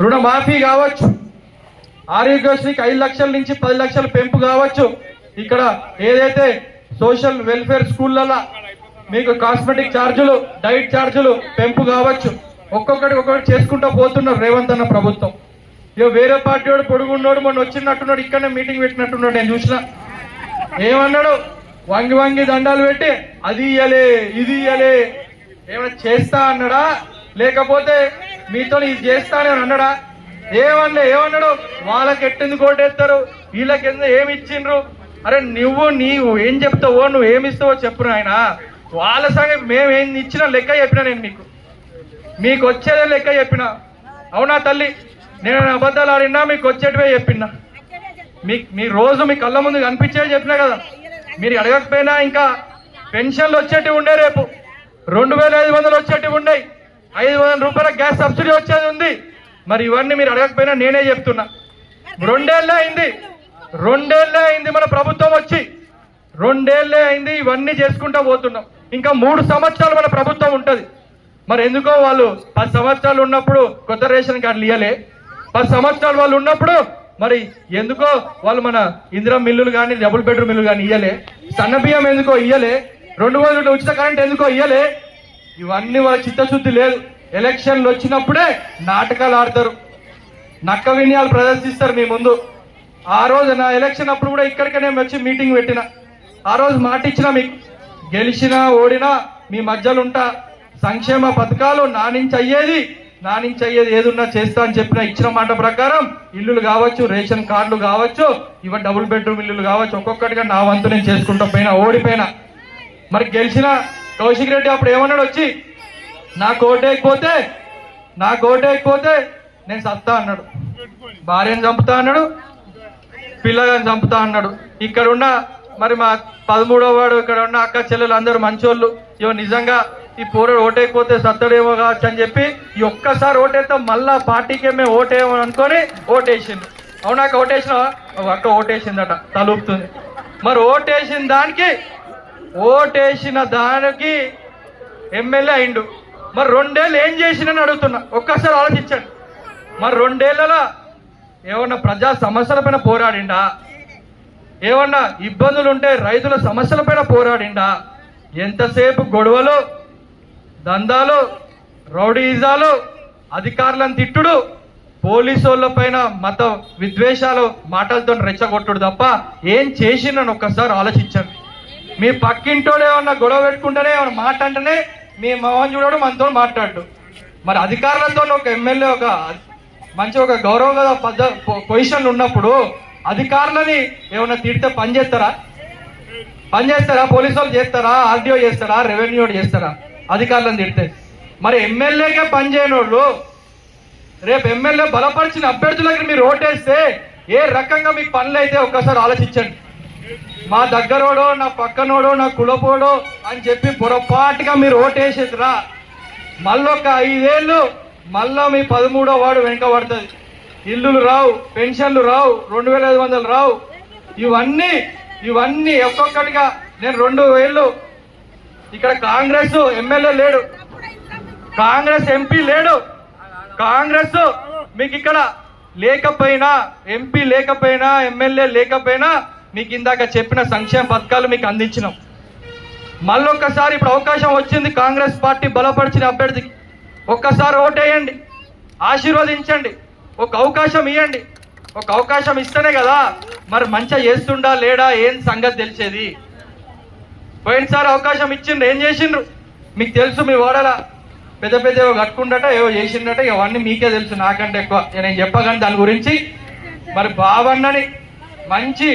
రుణమాఫీ కావచ్చు, ఆరోగ్యశ్రీకి 5 లక్షల నుంచి 10 లక్షల పెంపు కావచ్చు, ఇక్కడ ఏదైతే సోషల్ వెల్ఫేర్ స్కూళ్ళలో మీకు కాస్మెటిక్ ఛార్జీలు, డైట్ ఛార్జీలు పెంపు కావచ్చు, ఒక్కొక్కటి చేసుకుంటూ పోతున్నారు రేవంత్ అన్న ప్రభుత్వం. ఇక వేరే పార్టీ వాడు పొడుగున్నాడు, మొన్న వచ్చినట్టున్నాడు, ఇక్కడనే మీటింగ్ పెట్టినట్టున్నాడు, నేను చూసిన. ఏమన్నాడు? వంగి దండాలు పెట్టి అది ఇయ్యలే ఇది ఇయ్యలే, ఏమైనా చేస్తా అన్నాడా లేకపోతే మీతో ఇది చేస్తా అని అన్నాడా? ఏమన్నాడు? వాళ్ళకి ఎట్టెందుకు ఓటేస్తారు, వీళ్ళకి ఏమి ఇచ్చిండ్రు? అరే నీవు ఏం చెప్తావో, నువ్వు ఏమిస్తావో చెప్పు ఆయన. వాళ్ళ సంగతి మేము ఏం ఇచ్చినా లెక్క చెప్పినా, నేను మీకు వచ్చేదే లెక్క చెప్పినా. అవునా తల్లి? నేను అబద్ధాలు ఆడినా మీకు వచ్చేటివే చెప్పినా. మీ రోజు మీ కళ్ళ ముందు కనిపించేవి చెప్పినా కదా. మీరు అడగకపోయినా ఇంకా పెన్షన్లు వచ్చేటివి ఉండే, రేపు 2500 వచ్చేటివి ఉన్నాయి, 500 రూపాయల గ్యాస్ సబ్సిడీ వచ్చేది ఉంది. మరి ఇవన్నీ మీరు అడగకపోయినా నేనే చెప్తున్నా. 2 ఏళ్ళే అయింది మన ప్రభుత్వం వచ్చి, 2 ఏళ్ళే అయింది. ఇవన్నీ చేసుకుంటూ పోతున్నాం. ఇంకా 3 సంవత్సరాలు మన ప్రభుత్వం ఉంటుంది. మరి ఎందుకో వాళ్ళు 10 సంవత్సరాలు ఉన్నప్పుడు కొత్త రేషన్ కార్డులు ఇవ్వలే, 10 సంవత్సరాలు వాళ్ళు ఉన్నప్పుడు మరి ఎందుకో వాళ్ళు మన ఇందిరా మిల్లులు కానీ, డబుల్ బెడ్రూమ్ మిల్లులు కానీ ఇయ్యలే, సన్న బియ్యం ఎందుకో ఇయ్యలే, 2 రోజులు ఉచిత కరెంట్ ఎందుకో ఇయ్యలే. ఇవన్నీ వాళ్ళ చిత్తశుద్ధి లేదు. ఎలక్షన్లు వచ్చినప్పుడే నాటకాలు ఆడతారు, నక్క వినయాలు ప్రదర్శిస్తారు మీ ముందు. ఆ రోజు నా ఎలక్షన్ అప్పుడు కూడా ఇక్కడికే నేను వచ్చి మీటింగ్ పెట్టిన. ఆ రోజు మాట ఇచ్చిన, మీకు గెలిచినా ఓడినా మీ మధ్యలో ఉంటా, సంక్షేమ పథకాలు నా నుంచి అయ్యేది ఏదున్నా చేస్తా అని చెప్పిన, ఇచ్చిన మాట ప్రకారం ఇల్లులు కావచ్చు, రేషన్ కార్డులు కావచ్చు, ఇవ డబుల్ బెడ్రూమ్ ఇల్లులు కావచ్చు, ఒక్కొక్కటిగా నా వంతు నేను చేసుకుంటూ పోయినా, ఓడిపోయినా. మరి గెలిచిన కౌశిక్ రెడ్డి అప్పుడు ఏమన్నాడు? వచ్చి నాకు ఓటేయకపోతే నేను సత్తా అన్నాడు, భార్యను చంపుతా అన్నాడు, పిల్లగాని చంపుతా అన్నాడు. ఇక్కడున్న మరి మా 13వ వాడు, ఇక్కడ ఉన్న అక్క చెల్లెలు అందరూ మంచోళ్ళు. ఇవ నిజంగా ఈ పోరాడు ఓటేయకపోతే సత్తడేమో కావచ్చు అని చెప్పి ఈ ఒక్కసారి ఓటేస్తే మళ్ళా పార్టీకే మేము ఓటేయమో అనుకొని ఓటేసిండు. అవునాక ఓటేసిన అక్క ఓటేసిందట, తలుపుతుంది. మరి ఓటేసిన దానికి ఎమ్మెల్యే అయిండు. మరి 2 ఏళ్ళు ఏం చేసినని అడుగుతున్నా, ఒక్కసారి ఆలోచించండి. మరి 2 ఏళ్లలో ఏమన్నా ప్రజా సమస్యల పైన పోరాడిండా? ఏమన్నా ఇబ్బందులు ఉంటే రైతుల సమస్యల పైన పోరాడిండా? ఎంతసేపు గొడవలు, దందాలు, రౌడీజాలు, అధికారులను తిట్టుడు, పోలీసు వాళ్ళ పైన మత విద్వేషాలు మాటలతో రెచ్చగొట్టుడు తప్ప ఏం చేసిందని ఒక్కసారి ఆలోచించండి. మీ పక్కింటోడు ఏమన్నా గొడవ పెట్టుకుంటేనే, ఏమన్నా మాట అంటేనే మీ మోహన్ చూడడు, మనతో మాట్లాడు. మరి అధికారులతో ఒక ఎమ్మెల్యే ఒక గౌరవ పొజిషన్లు ఉన్నప్పుడు అధికారులని ఏమన్నా తిడితే పని చేస్తారా? పోలీసు వాళ్ళు చేస్తారా? ఆర్డీఓ చేస్తారా? రెవెన్యూ చేస్తారా? అధికారులను తిడితే. మరి ఎమ్మెల్యేగా పనిచేయనోళ్ళు రేపు ఎమ్మెల్యే బలపరిచిన అభ్యర్థులకి మీరు ఓటేస్తే ఏ రకంగా మీకు పనులు అయితే ఒక్కసారి ఆలోచించండి. మా దగ్గరోడో, నా పక్కనోడో, నా కులపోడో అని చెప్పి పొరపాటుగా మీరు ఓటేసేదిరా, మళ్ళొక 5 ఏళ్ళు మళ్ళా మీ 13వ వార్డు వెనుక పడుతుంది. ఇల్లులు రావు, పెన్షన్లు రావు, 2500 రావు. ఇవన్నీ ఒక్కొక్కటిగా నేను 2 ఏళ్ళు ఇక్కడ కాంగ్రెస్ ఎమ్మెల్యే లేడు, కాంగ్రెస్ ఎంపీ లేడు, కాంగ్రెస్ మీకు ఇక్కడ లేకపోయినా, ఎంపీ లేకపోయినా, ఎమ్మెల్యే లేకపోయినా మీకు ఇందాక చెప్పిన సంక్షేమ పథకాలు మీకు అందించినాం. మళ్ళొక్కసారి ఇప్పుడు అవకాశం వచ్చింది కాంగ్రెస్ పార్టీ బలపరిచిన అభ్యర్థికి. ఒక్కసారి ఓటేయండి, ఆశీర్వదించండి, ఒక అవకాశం ఇవ్వండి. ఒక అవకాశం ఇస్తేనే కదా మరి మంచిగా చేస్తుండా లేడా ఏం సంగతి తెలిసేది. పోయినసారి అవకాశం ఇచ్చిండ్రు, ఏం చేసిండ్రు మీకు తెలుసు. మీ వాడల పెద్ద ఏవో కట్టుకుండట, ఏవో చేసిండట, ఇవన్నీ మీకే తెలుసు నాకంటే ఎక్కువ నేను చెప్పగానే దాని గురించి. మరి బావన్నని మంచి